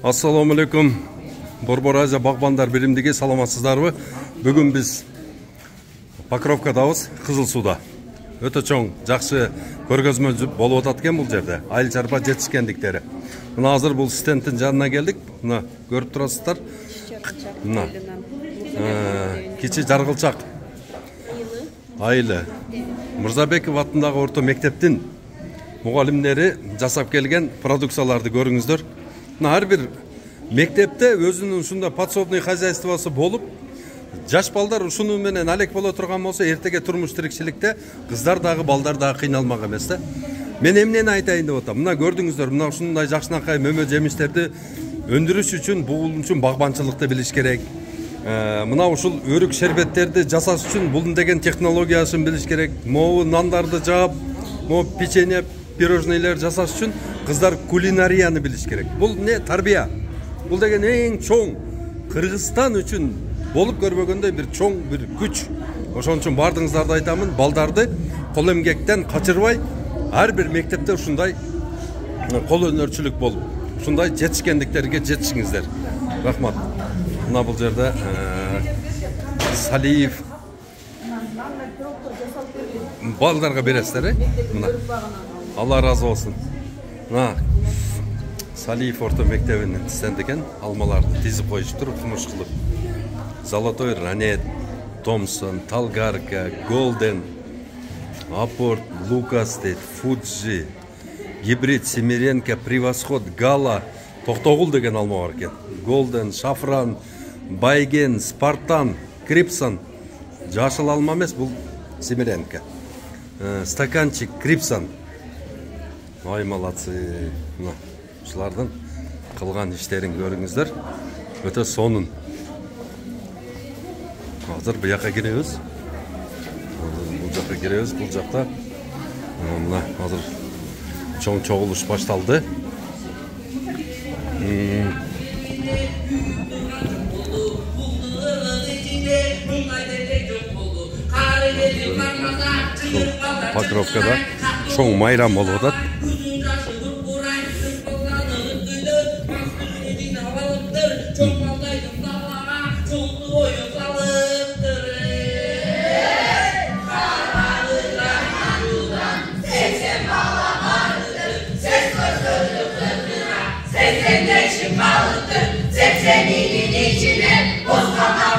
Assalamu alaikum. Борбор Азия бағбандар биримдиги саламатсыздарбы? Бүгүн биз Покровкадабыз, Кызыл Сууда. Өтө чоң, жакшы көргөзмө болуп атат экен бул жерде. Айыл чарба жетишкендиктери. Мына азыр бул стендтин жанына келдик. Мына көрүп турасыздар. Мына кичи жаргылчак айылы Мырзабеков атындагы орто мектептин мугалимдери жасап келген продукцияларды көрүңүздөр. Ар бир мектепте өзүнүн ушундай подсобный хозяйствосу болуп, жаш балдар ушуну менен алек боло турган болсо, эртеге турмуш тирикчиликте кыздар дагы балдар дагы кыйналмак эмес да. Мен эмнени айтайын деп атам? Мына көрдүңүздөр, мына ушундай жакшынакай мөмө жемиштерди өндүрүш үчүн, бул үчүн багбанчылыкты билиш керек. Мына ушул өрүк шербеттерди жасаш үчүн бул деген технологиясын билиш керек. Могу нандарды жаап, могу печенье, пирожныйлар жасаш үчүн кыздар кулинарияны билиш керек. Бул не тарбия? Бул деген эң чоң Кыргызстан үчүн болуп көрбөгөндөй бир чоң бир күч. Ошон үчүн бардыгыңыздарды айтамын, балдарды кол эмгектен качырбай, ар бир мектепте ушундай кол өнөрчүлүк болуп, ушундай жетишкендиктерге жетишиңиздер. Рахмат. Мына бул жерде Салиев балдарга бересиздер, мына. Алла разы болсун. Мына Салиев орто мектебинин стенди экен, алмаларды тизип коюштур, кумуш кылып. Золотой Ранет, Томсон, Талгарка, Голден, Апорт, Лукас дейт, Фуджи, Гибрид, Семиренко, Превосход, Гала, Токтогул деген алма бар экен. Голден, Шафран, Байген, Спартан, Крипсон. Жашыл алма эмес, бул Семиренко. Стаканчик, Крипсон. Ай, молодцы. Ушулардын кылган иштерин көрүңүздөр. Өтө сонун. Азыр буяка киребиз. Бул жакка киребиз, бул жакта мына азыр чоң чогулуш башталды. Покровкада чоң майрам болуп атат. Seksen içine bozkama